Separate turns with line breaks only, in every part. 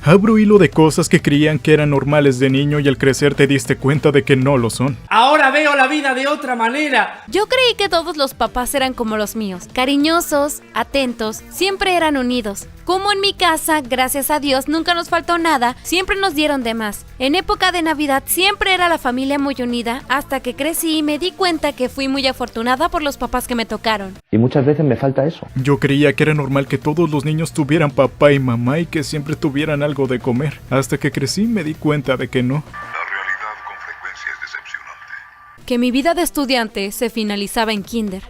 Abro hilo de cosas que creían que eran normales de niño y al crecer te diste cuenta de que no lo son.
Ahora veo la vida de otra manera.
Yo creí que todos los papás eran como los míos, cariñosos, atentos, siempre eran unidos. Como en mi casa, gracias a Dios, nunca nos faltó nada, siempre nos dieron de más. En época de Navidad siempre era la familia muy unida, hasta que crecí y me di cuenta que fui muy afortunada por los papás que me tocaron.
Y muchas veces me falta eso.
Yo creía que era normal que todos los niños tuvieran papá y mamá y que siempre tuvieran algo de comer. Hasta que crecí me di cuenta de que no.
La realidad con frecuencia es decepcionante.
Que mi vida de estudiante se finalizaba en kinder.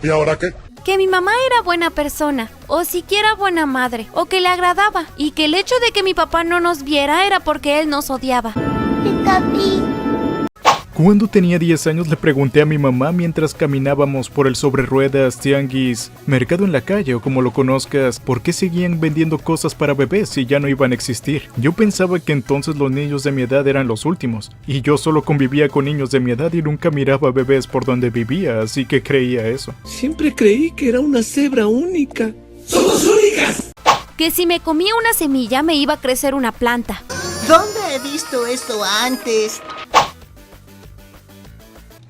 ¿Y ahora qué?
Que mi mamá era buena persona, o siquiera buena madre, o que le agradaba, y que el hecho de que mi papá no nos viera era porque él nos odiaba.
Cuando tenía 10 años le pregunté a mi mamá mientras caminábamos por el sobre ruedas, tianguis, mercado en la calle o como lo conozcas, por qué seguían vendiendo cosas para bebés si ya no iban a existir. Yo pensaba que entonces los niños de mi edad eran los últimos, y yo solo convivía con niños de mi edad y nunca miraba bebés por donde vivía, así que creía eso.
Siempre creí que era una cebra única. ¡Somos únicas!
Que si me comía una semilla me iba a crecer una planta.
¿Dónde he visto esto antes?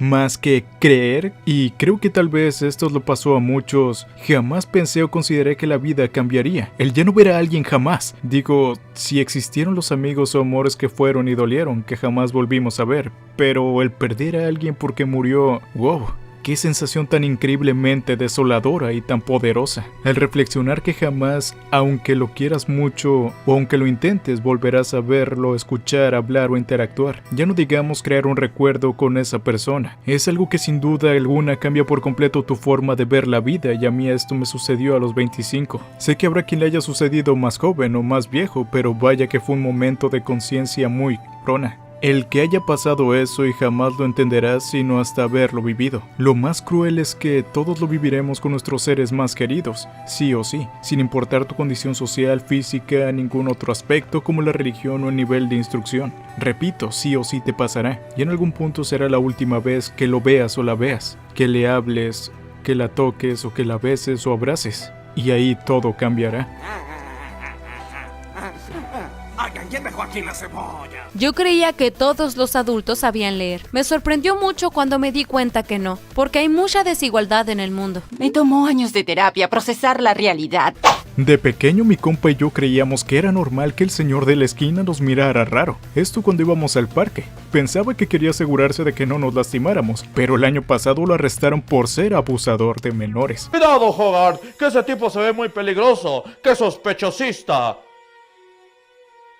Más que creer, y creo que tal vez esto lo pasó a muchos, jamás pensé o consideré que la vida cambiaría. El ya no ver a alguien jamás. Digo, si existieron los amigos o amores que fueron y dolieron, que jamás volvimos a ver. Pero el perder a alguien porque murió, wow. Qué sensación tan increíblemente desoladora y tan poderosa. El reflexionar que jamás, aunque lo quieras mucho o aunque lo intentes, volverás a verlo, escuchar, hablar o interactuar. Ya no digamos crear un recuerdo con esa persona. Es algo que sin duda alguna cambia por completo tu forma de ver la vida, y a mí esto me sucedió a los 25. Sé que habrá quien le haya sucedido más joven o más viejo, pero vaya que fue un momento de conciencia muy cabrona. El que haya pasado eso y jamás lo entenderás sino hasta haberlo vivido. Lo más cruel es que todos lo viviremos con nuestros seres más queridos, sí o sí, sin importar tu condición social, física, ningún otro aspecto como la religión o el nivel de instrucción. Repito, sí o sí te pasará, y en algún punto será la última vez que lo veas o la veas, que le hables, que la toques o que la beses o abraces, y ahí todo cambiará.
¿Quién dejó aquí la cebolla?
Yo creía que todos los adultos sabían leer. Me sorprendió mucho cuando me di cuenta que no, porque hay mucha desigualdad en el mundo.
Me tomó años de terapia procesar la realidad.
De pequeño mi compa y yo creíamos que era normal que el señor de la esquina nos mirara raro. Esto cuando íbamos al parque. Pensaba que quería asegurarse de que no nos lastimáramos, pero el año pasado lo arrestaron por ser abusador de menores.
Cuidado, Hogarth, que ese tipo se ve muy peligroso, que sospechosista.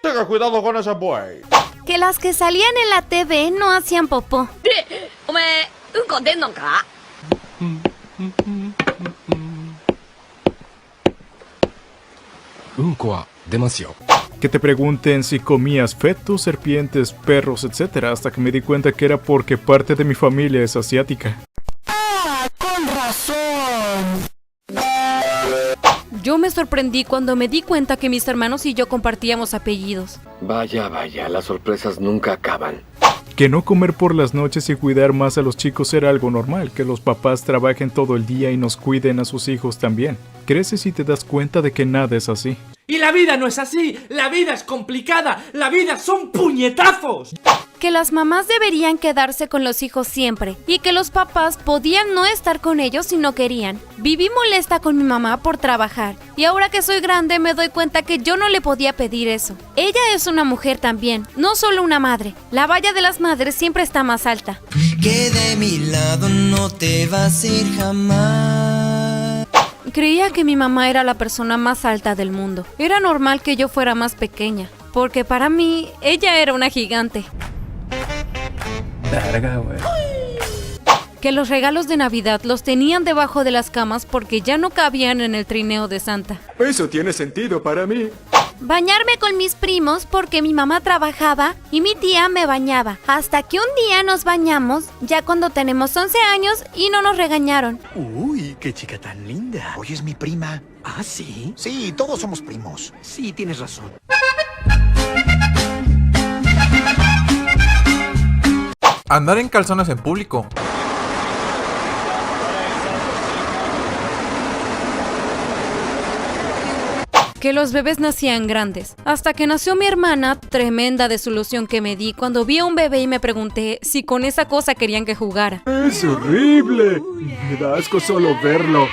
Tenga cuidado con ese buey.
Que las que salían en la TV no hacían popó.
Que te pregunten si comías fetos, serpientes, perros, etc. Hasta que me di cuenta que era porque parte de mi familia es asiática.
¡Con razón!
Yo me sorprendí cuando me di cuenta que mis hermanos y yo compartíamos apellidos.
Vaya, las sorpresas nunca acaban.
Que no comer por las noches y cuidar más a los chicos era algo normal, que los papás trabajen todo el día y nos cuiden a sus hijos también. Creces y te das cuenta de que nada es así.
Y la vida no es así, la vida es complicada, la vida son puñetazos.
Que las mamás deberían quedarse con los hijos siempre y que los papás podían no estar con ellos si no querían. Viví molesta con mi mamá por trabajar y ahora que soy grande me doy cuenta que yo no le podía pedir eso. Ella es una mujer también, no solo una madre. La valla de las madres siempre está más alta.
Que de mi lado no te vas a ir jamás.
Creía que mi mamá era la persona más alta del mundo. Era normal que yo fuera más pequeña, porque para mí ella era una gigante.
Verga, güey.
Que los regalos de Navidad los tenían debajo de las camas porque ya no cabían en el trineo de Santa.
Eso tiene sentido para mí.
Bañarme con mis primos porque mi mamá trabajaba y mi tía me bañaba. Hasta que un día nos bañamos, ya cuando tenemos 11 años y no nos regañaron.
Uy, qué chica tan linda.
Oye, es mi prima.
¿Ah, sí?
Sí, todos somos primos.
Sí, tienes razón.
Andar en calzones en público.
que los bebés nacían grandes. Hasta que nació mi hermana, tremenda desilusión que me di cuando vi a un bebé y me pregunté si con esa cosa querían que jugara.
¡Es horrible! Me da asco solo verlo.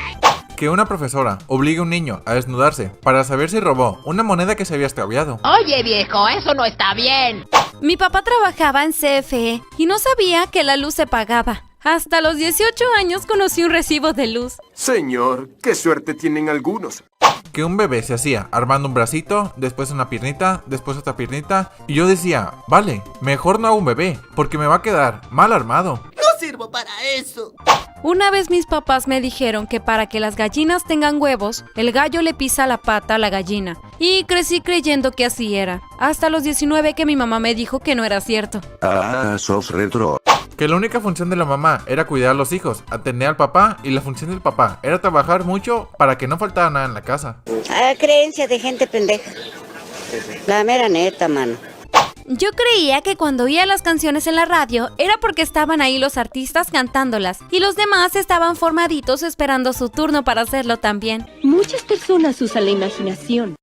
Que una profesora obligue a un niño a desnudarse para saber si robó una moneda que se había extraviado.
Oye viejo, eso no está bien.
Mi papá trabajaba en CFE y no sabía que la luz se pagaba. Hasta los 18 años conocí un recibo de luz.
Señor, qué suerte tienen algunos.
Que un bebé se hacía armando un bracito, después una piernita, después otra piernita. Y yo decía, vale, mejor no hago un bebé, porque me va a quedar mal armado.
No sirvo para eso.
Una vez mis papás me dijeron que para que las gallinas tengan huevos, el gallo le pisa la pata a la gallina. Y crecí creyendo que así era. Hasta los 19 que mi mamá me dijo que no era cierto.
Ah, sos retro.
Que la única función de la mamá era cuidar a los hijos, atender al papá, y la función del papá era trabajar mucho para que no faltara nada en la casa.
Creencia de gente pendeja. La mera neta, mano.
Yo creía que cuando oía las canciones en la radio era porque estaban ahí los artistas cantándolas y los demás estaban formaditos esperando su turno para hacerlo también.
Muchas personas usan la imaginación.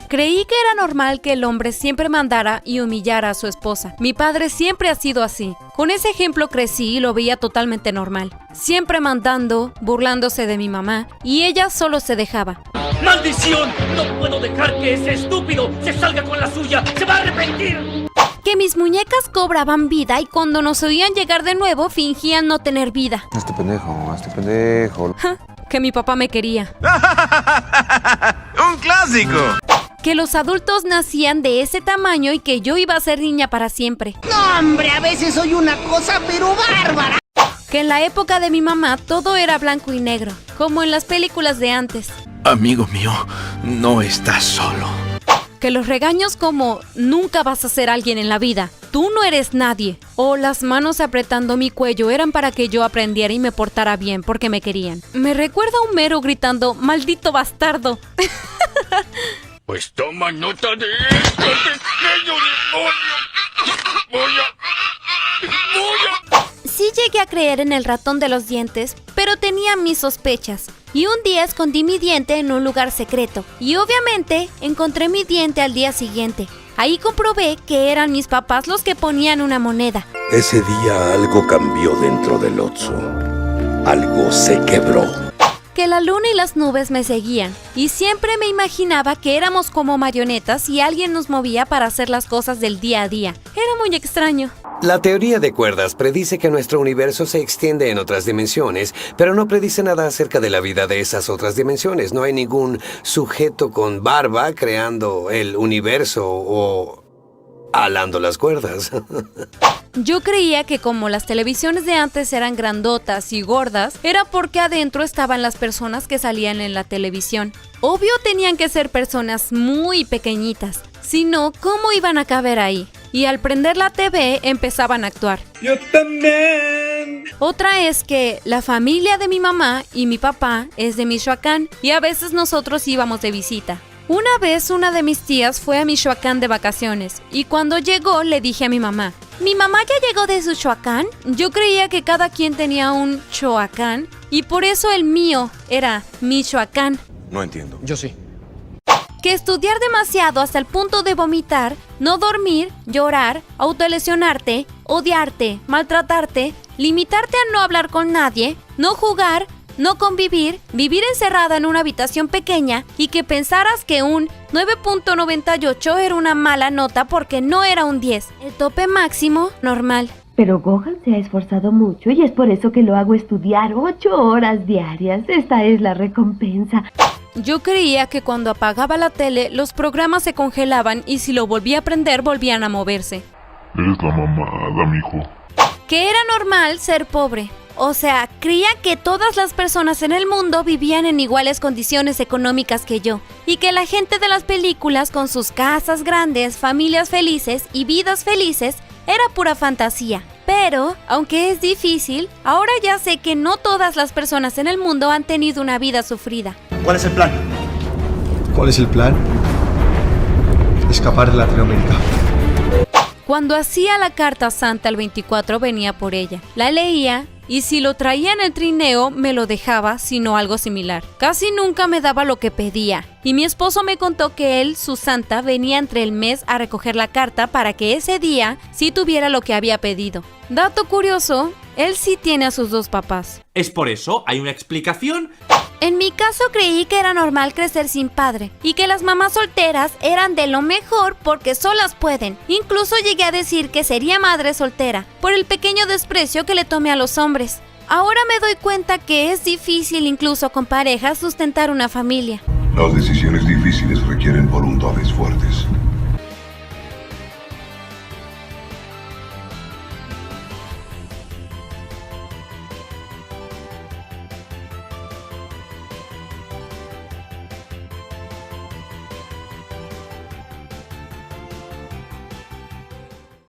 Creí que era normal que el hombre siempre mandara y humillara a su esposa. Mi padre siempre ha sido así. Con ese ejemplo crecí y lo veía totalmente normal. Siempre mandando, burlándose de mi mamá, y ella solo se dejaba.
¡Maldición! No puedo dejar que ese estúpido se salga con la suya. ¡Se va a arrepentir!
Que mis muñecas cobraban vida y cuando nos oían llegar de nuevo fingían no tener vida.
Este pendejo.
Que mi papá me quería.
¡Un clásico!
Que los adultos nacían de ese tamaño y que yo iba a ser niña para siempre.
No, hombre, a veces soy una cosa pero bárbara.
Que en la época de mi mamá todo era blanco y negro, como en las películas de antes.
Amigo mío, no estás solo.
Que los regaños como nunca vas a ser alguien en la vida, tú no eres nadie, o las manos apretando mi cuello eran para que yo aprendiera y me portara bien porque me querían. Me recuerda a Homero gritando, ¡maldito bastardo!
Pues toma nota de esto, pequeño demonio.
Sí llegué a creer en el ratón de los dientes, pero tenía mis sospechas. Y un día escondí mi diente en un lugar secreto. Y obviamente encontré mi diente al día siguiente. Ahí comprobé que eran mis papás los que ponían una moneda.
Ese día algo cambió dentro del Otso. Algo se quebró.
Que la luna y las nubes me seguían. Y siempre me imaginaba que éramos como marionetas y alguien nos movía para hacer las cosas del día a día. Era muy extraño.
La teoría de cuerdas predice que nuestro universo se extiende en otras dimensiones, pero no predice nada acerca de la vida de esas otras dimensiones. No hay ningún sujeto con barba creando el universo o alando las cuerdas.
Yo creía que como las televisiones de antes eran grandotas y gordas, era porque adentro estaban las personas que salían en la televisión. Obvio tenían que ser personas muy pequeñitas, si no, ¿cómo iban a caber ahí? Y al prender la TV empezaban a actuar.
¡Yo también!
Otra es que la familia de mi mamá y mi papá es de Michoacán y a veces nosotros íbamos de visita. Una vez una de mis tías fue a Michoacán de vacaciones y cuando llegó le dije a mi mamá, ¿mi mamá ya llegó de Michoacán? Yo creía que cada quien tenía un Choacán y por eso el mío era Michoacán.
No entiendo.
Yo sí.
Que estudiar demasiado hasta el punto de vomitar, no dormir, llorar, autolesionarte, odiarte, maltratarte, limitarte a no hablar con nadie, no jugar, no convivir, vivir encerrada en una habitación pequeña y que pensaras que un 9.98 era una mala nota porque no era un 10. El tope máximo, normal.
Pero Gohan se ha esforzado mucho y es por eso que lo hago estudiar 8 horas diarias. Esta es la recompensa.
Yo creía que cuando apagaba la tele, los programas se congelaban y si lo volvía a prender, volvían a moverse.
Eres la mamada, mijo.
Que era normal ser pobre. O sea, creía que todas las personas en el mundo vivían en iguales condiciones económicas que yo. Y que la gente de las películas con sus casas grandes, familias felices y vidas felices era pura fantasía. Pero, aunque es difícil, ahora ya sé que no todas las personas en el mundo han tenido una vida sufrida.
¿Cuál es el plan?
¿Cuál es el plan? Escapar de Latinoamérica.
Cuando hacía la carta santa el 24 venía por ella. La leía y si lo traía en el trineo me lo dejaba, sino algo similar. Casi nunca me daba lo que pedía, y mi esposo me contó que él, su santa, venía entre el mes a recoger la carta para que ese día sí tuviera lo que había pedido. Dato curioso, él sí tiene a sus 2 papás.
¿Es por eso? ¿Hay una explicación?
En mi caso creí que era normal crecer sin padre y que las mamás solteras eran de lo mejor porque solas pueden. Incluso llegué a decir que sería madre soltera por el pequeño desprecio que le tomé a los hombres. Ahora me doy cuenta que es difícil incluso con parejas sustentar una familia.
Las decisiones difíciles requieren voluntades fuertes.